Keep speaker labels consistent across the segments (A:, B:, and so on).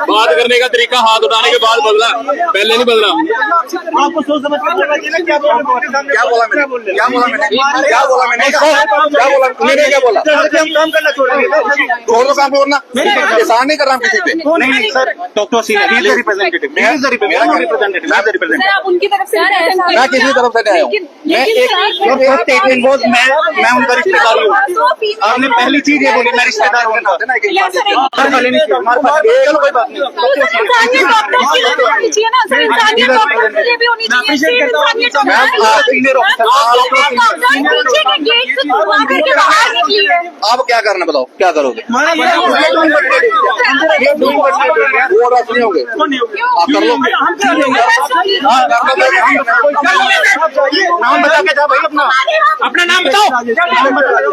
A: बात करने का तरीका हाथ उठाने के बाद बदला, पहले नहीं बदला।
B: आपको सोच समझ कर बोलना चाहिए ना। क्या बोला मैंने क्या बोला? हम काम करना छोड़ेंगे
C: तो काम करना एहसान नहीं कर रहा किसी पे।
B: नहीं सर, डॉक्टर रिप्रेजेंटेटिव
D: उनकी तरफ से
C: मैं किसी तरफ से नहीं आया हूँ।
B: मैं उनका रिश्तेदार हूँ। आपने पहली चीज ये बोली मैं रिश्तेदार हूँ। चलो कोई बात नहीं।
C: आप क्या करना बताओ, क्या करोगे? वो रद्द नहीं होंगे, आप कर लोगे।
B: नाम बता के जाओ भाई, अपना नाम बताओ।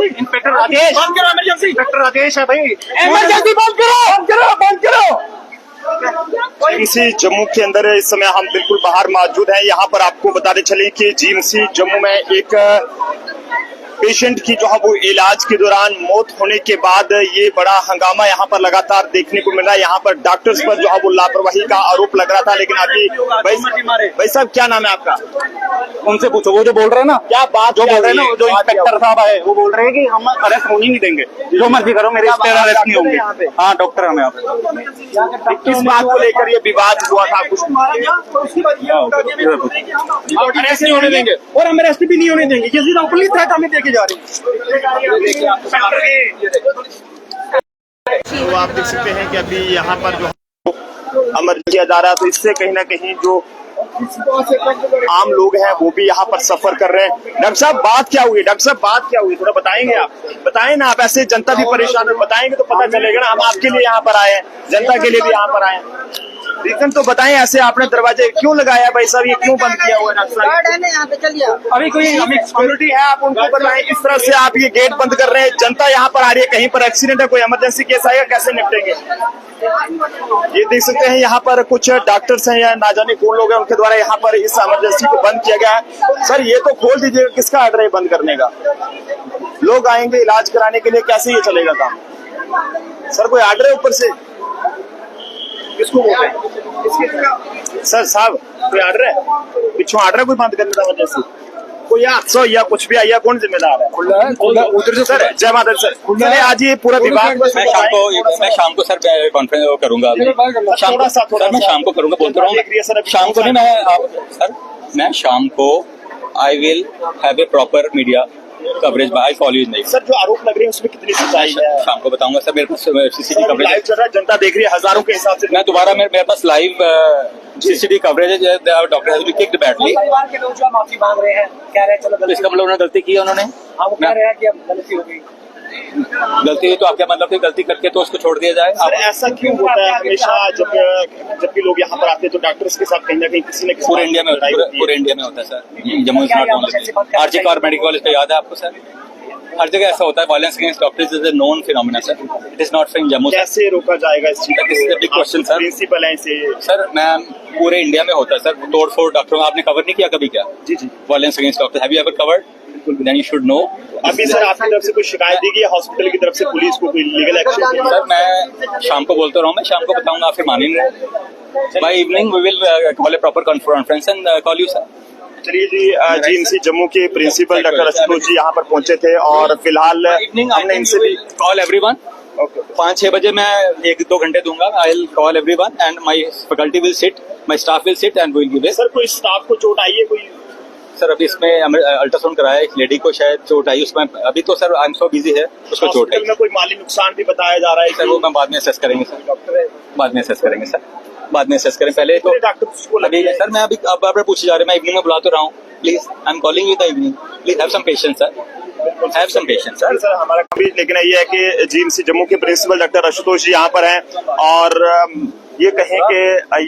B: इंस्पेक्टर राजेश, इंस्पेक्टर राजेश है भाई।
C: इमरजेंसी बंद करो, बंद करो।
E: जीएमसी जम्मू के अंदर इस समय हम बिल्कुल बाहर मौजूद हैं। यहाँ पर आपको बताते चले कि जीएमसी जम्मू में एक पेशेंट की जो है वो इलाज के दौरान मौत होने के बाद ये बड़ा हंगामा यहाँ पर लगातार देखने को मिल रहा है। यहाँ पर डॉक्टर्स पर जो है वो लापरवाही का आरोप लग रहा था, लेकिन अभी भाई साहब क्या नाम है आपका?
B: उनसे पूछो, वो जो बोल रहे हैं ना,
E: क्या बात
B: जो बोल रहे हैं ना, जो इंस्पेक्टर साहब है वो बोल रहे हैं कि हम अरेस्ट होने नहीं देंगे, जो मर्जी करो, मेरे रिश्तेदार अरेस्ट नहीं होंगे। हाँ डॉक्टर हमें आप
E: किस बात को लेकर ये विवाद हुआ था? कुछ
B: अरेस्ट नहीं होने देंगे और हम अरेस्ट भी नहीं होने देंगे। ये सीधा पुलिस थ्रेट हमें देके जा रही है।
E: तो आप देख सकते हैं कि अभी यहाँ पर जो अमर किया जा रहा है, तो इससे कहीं ना कहीं जो आम लोग हैं वो भी यहाँ पर सफर कर रहे हैं। डॉक्टर साहब बात क्या हुई? डॉक्टर साहब बात क्या हुई, थोड़ा बताएंगे आप? बताएं ना आप, ऐसे जनता भी परेशान है, बताएंगे तो पता चलेगा ना। हम आपके लिए यहाँ पर आए हैं, जनता के लिए भी यहाँ पर आए हैं। रीजन तो बताएं, ऐसे आपने दरवाजे क्यों लगाया भाई साहब, ये क्यों बंद किया हुआ है? डॉक्टर साहब अभी कोई सिक्योरिटी है, आप उनको बताएं। इस तरह से आप ये गेट बंद कर रहे हैं, जनता यहाँ पर आ रही है, कहीं पर एक्सीडेंट है, कोई इमरजेंसी केस आएगा, कैसे निपटेंगे? ये देख सकते हैं यहाँ पर कुछ डॉक्टर्स हैं या ना जाने कौन लोग हैं, उनके द्वारा यहाँ पर इस इमरजेंसी को बंद किया गया है। सर ये तो खोल दीजिएगा, किसका ऑर्डर है बंद करने का? लोग आएंगे इलाज कराने के लिए, कैसे ये चलेगा काम? सर कोई ऑर्डर है ऊपर से? किसको बोल रहे हैं? सर साहब कोई ऑर्डर है? पिछू ऑर्डर है कोई बंद करने का इमरजेंसी? कोई हादसा या कुछ भी आया, कौन जिम्मेदार है? उधर से सर, जय माता सर, आज ये पूरा विभाग
A: मैं शाम को सर कॉन्फ्रेंस करूंगा।
E: थोड़ा सा
A: मैं शाम को करूंगा, बोलता रहा हूँ। शाम को नहीं, मैं शाम को I will have a proper media coverage by call you. नहीं
E: सर, जो आरोप लग रहे हैं उसमें कितनी सच्चाई है?
A: शाम को बताऊंगा सर। मेरे पास सीसीटीवी कवरेज
E: लाइव चल रहा है, जनता देख रही है हजारों के हिसाब से।
A: मैं दोबारा मेरे पास लाइव सीसीटीवी कवरेज है। Doctor has been kicked badly.
B: परिवार के लोग जो माफी मांग रहे हैं, कह रहे हैं चलो
A: इसका मतलब उन्होंने गलती की है, उन्होंने
B: वो कह रहे हैं कि अब गलती हो गई।
A: गलती हुई तो आप क्या मतलब कि गलती करके तो उसको छोड़ दिया जाए?
E: सर ऐसा क्यों होता है हमेशा जब भी लोग यहाँ पर आते हैं तो डॉक्टर्स के साथ कहीं ना कहीं किसी न किसी
A: पूरे इंडिया में होता है, पूरे इंडिया में होता है sir. Jammu RG Kar medical college पे याद है आपको सर? हर जगह ऐसा होता है। Violence against doctors is a known phenomena sir, it is not in Jammu.
E: कैसे रोका जाएगा इस चीज को?
A: Big question sir.
E: प्रिंसिपल है इसे
A: सर। मैं पूरे इंडिया में होता है सर, तोड़ फोड़ डॉक्टरों। आपने कवर नहीं किया कभी क्या?
E: जी
A: violence against doctor, have you ever covered? Then you should know.
E: अभी सर आपकी तरफ से कोई शिकायत दी गई हॉस्पिटल की तरफ से पुलिस को, कोई लीगल एक्शन?
A: सर मैं शाम को बोलता रहा हूँ, मैं शाम को बताऊंगा, आप फिर मानेंगे। By evening we will call a proper conference and call you sir.
E: चलिए जी, जीएमसी जम्मू के प्रिंसिपल डॉक्टर आशुतोष जी यहाँ पर पहुंचे थे और फिलहाल हमने इनसे भी
A: कॉल एवरीवन। 5-6 बजे मैं 1-2 घंटे दूंगा। I will call everyone and my faculty will sit, my staff will sit and we will give.
E: Sir कोई स्टाफ को चोट आई है कोई?
A: सर अभी इसमें अल्ट्रासाउंड कराया, एक लेडी को शायद चोट आई उसमें। अभी तो sir I am so busy है, उसको चोट आई।
E: में कोई माली नुकसान भी बताया जा रहा है
A: सर, वो मैं बाद में असेस करेंगे सर। बाद में असेस करेंगे सर, बाद में असेस करें। पहले तो अभी सर मैं अभी अब आप पूछे जा रहे हैं, मैं इवनिंग में बुला तो रहा हूँ। Please I am calling you the evening, please have some patience sir, have some patience sir.
E: Sir हमारा कभी लेकिन ये है कि जीएमसी जम्मू के प्रिंसिपल डॉक्टर आशुतोष जी यहाँ पर हैं और ये कहें कि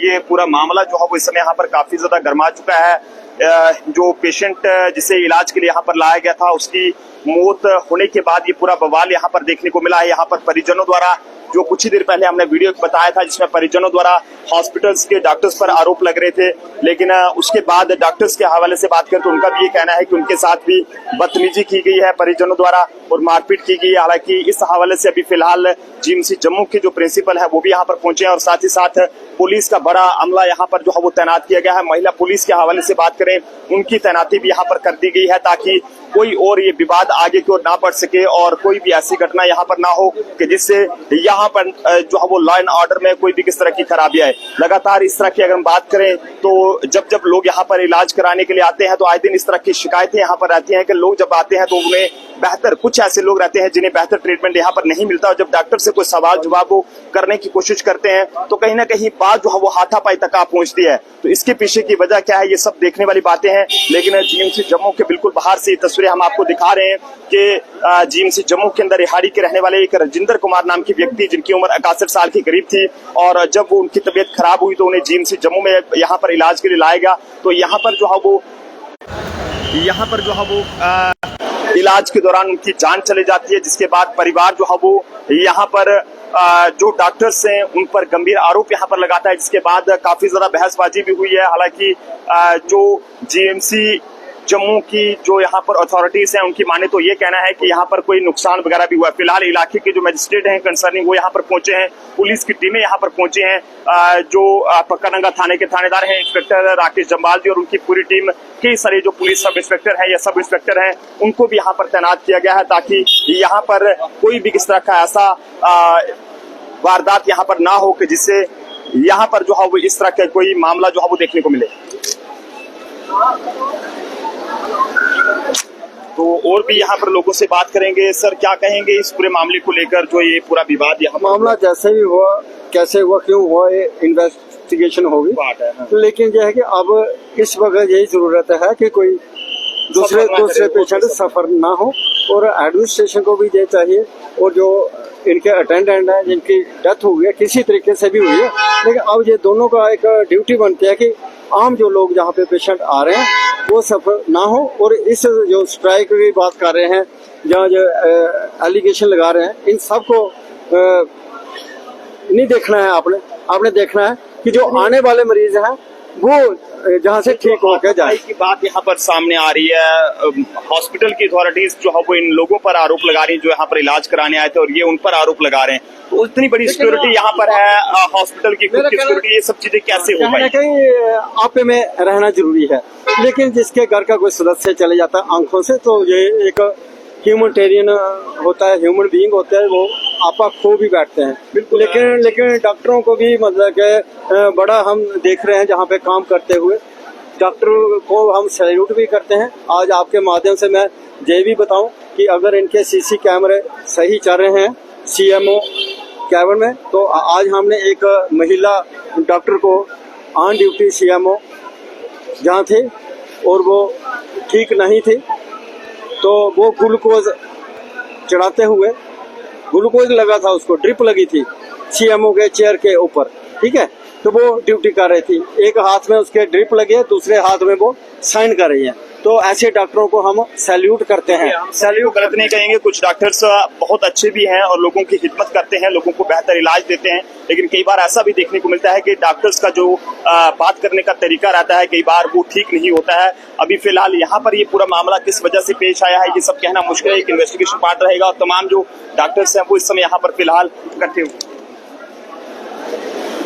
E: ये पूरा मामला जो है वो इस समय यहाँ पर काफी ज्यादा गर्मा चुका है। जो पेशेंट जिसे इलाज के लिए यहाँ पर लाया गया था उसकी मौत होने के बाद ये पूरा बवाल यहाँ पर देखने को मिला है। यहाँ पर परिजनों द्वारा जो कुछ ही देर पहले हमने वीडियो बताया था, जिसमें परिजनों द्वारा हॉस्पिटल्स के डॉक्टर्स पर आरोप लग रहे थे, लेकिन उसके बाद डॉक्टर्स के हवाले से बात करें तो उनका भी ये कहना है कि उनके साथ भी बदतमीजी की गई है परिजनों द्वारा और मारपीट की गई है। हालांकि इस हवाले से अभी फिलहाल जीएमसी जम्मू के जो प्रिंसिपल है वो भी यहाँ पर पहुंचे हैं और साथ ही साथ पुलिस का बड़ा अमला यहाँ पर जो है वो तैनात किया गया है। महिला पुलिस के हवाले से बात करें, उनकी तैनाती भी यहाँ पर कर दी गई है ताकि कोई और ये विवाद आगे की ओर ना बढ़ सके और कोई भी ऐसी घटना यहाँ पर ना हो कि जिससे यहाँ पर जो है वो लॉ एंड ऑर्डर में कोई भी किस तरह की खराबी आए। लगातार इस तरह की अगर हम बात करें तो जब जब लोग यहाँ पर इलाज कराने के लिए आते हैं तो आए दिन इस तरह की शिकायतें यहाँ पर रहती हैं कि लोग जब आते हैं तो उन्हें बेहतर, कुछ ऐसे लोग रहते हैं जिन्हें बेहतर ट्रीटमेंट यहाँ पर नहीं मिलता और जब डॉक्टर से कोई सवाल जवाब वो करने की कोशिश करते हैं तो कहीं ना कहीं बात जो है वो हाथापाई तक आ पहुंचती है। तो इसके पीछे की वजह क्या है, ये सब देखने वाली बातें हैं। लेकिन जीएमसी जम्मू के बिल्कुल बाहर से तस्वीरें हम आपको दिखा रहे हैं कि जीएमसी जम्मू के अंदर रिहाड़ी के रहने वाले एक रजिंदर कुमार नाम की व्यक्ति, जिनकी उम्र 61 साल के करीब थी, और जब वो उनकी तबीयत खराब हुई तो उन्हें जीएमसी जम्मू में यहाँ पर इलाज के लिए लाया गया। तो यहाँ पर जो है वो इलाज के दौरान उनकी जान चली जाती है, जिसके बाद परिवार जो है वो यहाँ पर जो डॉक्टर्स हैं उन पर गंभीर आरोप यहाँ पर लगाता है, जिसके बाद काफी ज्यादा बहसबाजी भी हुई है। हालांकि जो जीएमसी जम्मू की जो यहाँ पर अथॉरिटीज हैं उनकी माने तो ये कहना है कि यहाँ पर कोई नुकसान वगैरह भी हुआ है। फिलहाल इलाके के जो मजिस्ट्रेट हैं कंसर्निंग वो यहाँ पर पहुंचे हैं, पुलिस की टीमें यहाँ पर पहुंची हैं, जो पक्कानंगा थाने के थानेदार हैं इंस्पेक्टर राकेश जम्बाल जी और उनकी पूरी टीम, कई सारे जो पुलिस सब इंस्पेक्टर हैं या सब इंस्पेक्टर हैं उनको भी यहाँ पर तैनात किया गया है ताकि यहाँ पर कोई भी किस तरह का ऐसा वारदात यहाँ पर ना हो कि जिससे यहाँ पर जो है वो इस तरह का कोई मामला जो है वो देखने को मिले। तो और भी यहाँ पर लोगों से बात करेंगे। सर, क्या कहेंगे इस पूरे मामले को लेकर, जो ये पूरा विवाद यहाँ
D: मामला जैसे भी हुआ, कैसे हुआ, क्यों हुआ, ये इन्वेस्टिगेशन होगी। लेकिन यह है कि अब इस वक्त यही जरूरत है कि कोई दूसरे पेशेंट सफर ना हो और एडमिनिस्ट्रेशन को भी ये चाहिए और जो इनके अटेंडेंट हैं जिनकी डेथ हुई है किसी तरीके से भी हुई है, लेकिन अब ये दोनों का एक ड्यूटी बनती है कि आम जो लोग जहाँ पे पेशेंट आ रहे हैं वो सफर ना हो। और इस जो स्ट्राइक की बात कर रहे हैं, जहाँ जो एलिगेशन लगा रहे हैं, इन सब को नहीं देखना है। आपने देखना है कि जो आने वाले मरीज हैं वो जहाँ से ठीक होकर जाए।
E: की बात यहाँ पर सामने आ रही है, हॉस्पिटल की अथॉरिटीज जो है वो इन लोगों पर आरोप लगा रही है जो यहाँ पर इलाज कराने आए थे और ये उन पर आरोप लगा रहे हैं। तो इतनी बड़ी सिक्योरिटी यहाँ पर है, हॉस्पिटल की खुद की सिक्योरिटी, ये सब चीजें कैसे हो पाई?
D: कहीं आपे में रहना जरूरी है, लेकिन जिसके घर का कोई सदस्य चले जाता है आंखों से, तो ये एक ह्यूमैनिटेरियन होता है, ह्यूमन बीइंग होता है, वो आपा खो भी बैठते हैं। लेकिन डॉक्टरों को भी मतलब के बड़ा हम देख रहे हैं जहाँ पे काम करते हुए, डॉक्टर को हम सैल्यूट भी करते हैं। आज आपके माध्यम से मैं ये भी बताऊं कि अगर इनके सीसी कैमरे सही चल रहे हैं सीएमओ कैबिन में, तो आज हमने एक महिला डॉक्टर को ऑन ड्यूटी सीएमओ जहाँ थे और वो ठीक नहीं थी, तो वो ग्लूकोज चढ़ाते हुए, ग्लूकोज लगा था, उसको ड्रिप लगी थी सीएमओ के चेयर के ऊपर, ठीक है, तो वो ड्यूटी कर रही थी, एक हाथ में उसके ड्रिप लगे, दूसरे हाथ में वो साइन कर रही है। तो ऐसे डॉक्टरों को हम सैल्यूट करते हैं।
E: सैल्यूट करते नहीं कहेंगे, कुछ डॉक्टर्स बहुत अच्छे भी हैं और लोगों की खिदमत करते हैं, लोगों को बेहतर इलाज देते हैं, लेकिन कई बार ऐसा भी देखने को मिलता है कि डॉक्टर्स का जो बात करने का तरीका रहता है कई बार वो ठीक नहीं होता है। अभी फिलहाल यहाँ पर ये पूरा मामला किस वजह से पेश आया है ये सब कहना मुश्किल है, एक इन्वेस्टिगेशन पार्ट रहेगा और तमाम जो डॉक्टर्स हैं वो इस समय यहाँ पर फिलहाल इकट्ठे हुए।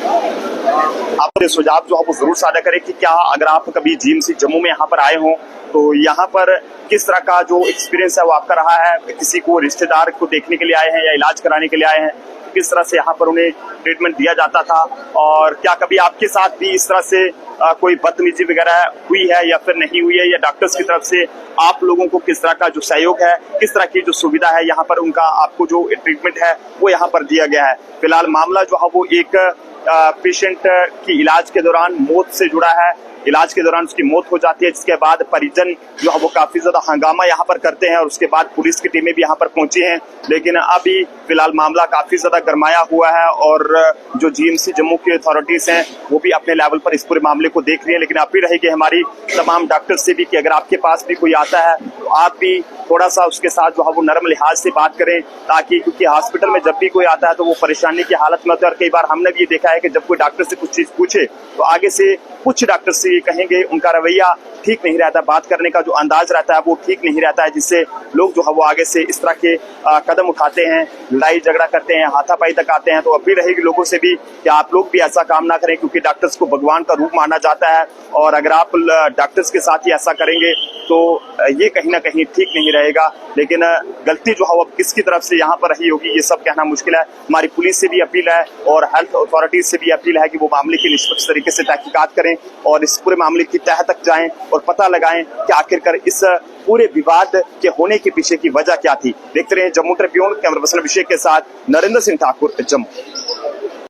E: आप अपने सुझाव जो है वो जरूर साझा करें कि क्या अगर आप कभी जीएमसी जम्मू में यहाँ पर आए हों तो यहाँ पर किस तरह का जो एक्सपीरियंस है वो आपका रहा है, किसी को रिश्तेदार को देखने के लिए आए हैं या इलाज कराने के लिए आए हैं, किस तरह से यहाँ पर उन्हें ट्रीटमेंट दिया जाता था, और क्या कभी आपके साथ भी इस तरह से कोई बदतमीजी वगैरह हुई है या फिर नहीं हुई है, या डॉक्टर्स की तरफ से आप लोगों को किस तरह का जो सहयोग है, किस तरह की जो सुविधा है यहाँ पर उनका आपको जो ट्रीटमेंट है वो यहाँ पर दिया गया है। फिलहाल मामला जो है वो एक पेशेंट की इलाज के दौरान मौत से जुड़ा है, इलाज के दौरान उसकी मौत हो जाती है, जिसके बाद परिजन जो है वो काफी ज्यादा हंगामा यहाँ पर करते हैं और उसके बाद पुलिस की टीमें भी यहाँ पर पहुंची हैं। लेकिन अभी फिलहाल मामला काफी ज्यादा गरमाया हुआ है और जो जीएमसी जम्मू की अथॉरिटीज हैं वो भी अपने लेवल पर इस पूरे मामले को देख रही है। लेकिन अपील रहेगी हमारी तमाम डॉक्टर से भी कि अगर आपके पास भी कोई आता है तो आप भी थोड़ा सा उसके साथ जो है वो नरम लिहाज से बात करें, ताकि क्योंकि हॉस्पिटल में जब भी कोई आता है तो वो परेशानी की हालत में होता है। और कई बार हमने भी ये देखा है कि जब कोई डॉक्टर से कुछ चीज पूछे तो आगे से कुछ डॉक्टर से ये कहेंगे, उनका रवैया ठीक नहीं रहता, बात करने का जो अंदाज रहता है वो ठीक नहीं रहता है, जिससे लोग जो है वो आगे से इस तरह के कदम उठाते हैं, लड़ाई झगड़ा करते हैं, हाथापाई तक आते हैं। तो अपील रहेगी लोगों से भी कि आप लोग भी ऐसा काम ना करें, क्योंकि डॉक्टर्स को भगवान का रूप माना जाता है और अगर आप डॉक्टर्स के साथ ही ऐसा करेंगे तो ये कहीं ना कहीं ठीक नहीं रहेगा। लेकिन गलती जो है वो किसकी तरफ से यहाँ पर रही होगी ये सब कहना मुश्किल है। हमारी पुलिस से भी अपील है और हेल्थ अथॉरिटीज से भी अपील है कि वो मामले की निष्पक्ष तरीके से तहकीकात करें और इस पूरे मामले की तह तक जाएं और पता लगाएं कि आखिरकार इस पूरे विवाद के होने के पीछे की वजह क्या थी। देखते रहे जम्मू ट्रिब्यून, कैमरा पर्सन अभिषेक के साथ नरेंद्र सिंह ठाकुर, जम्मू।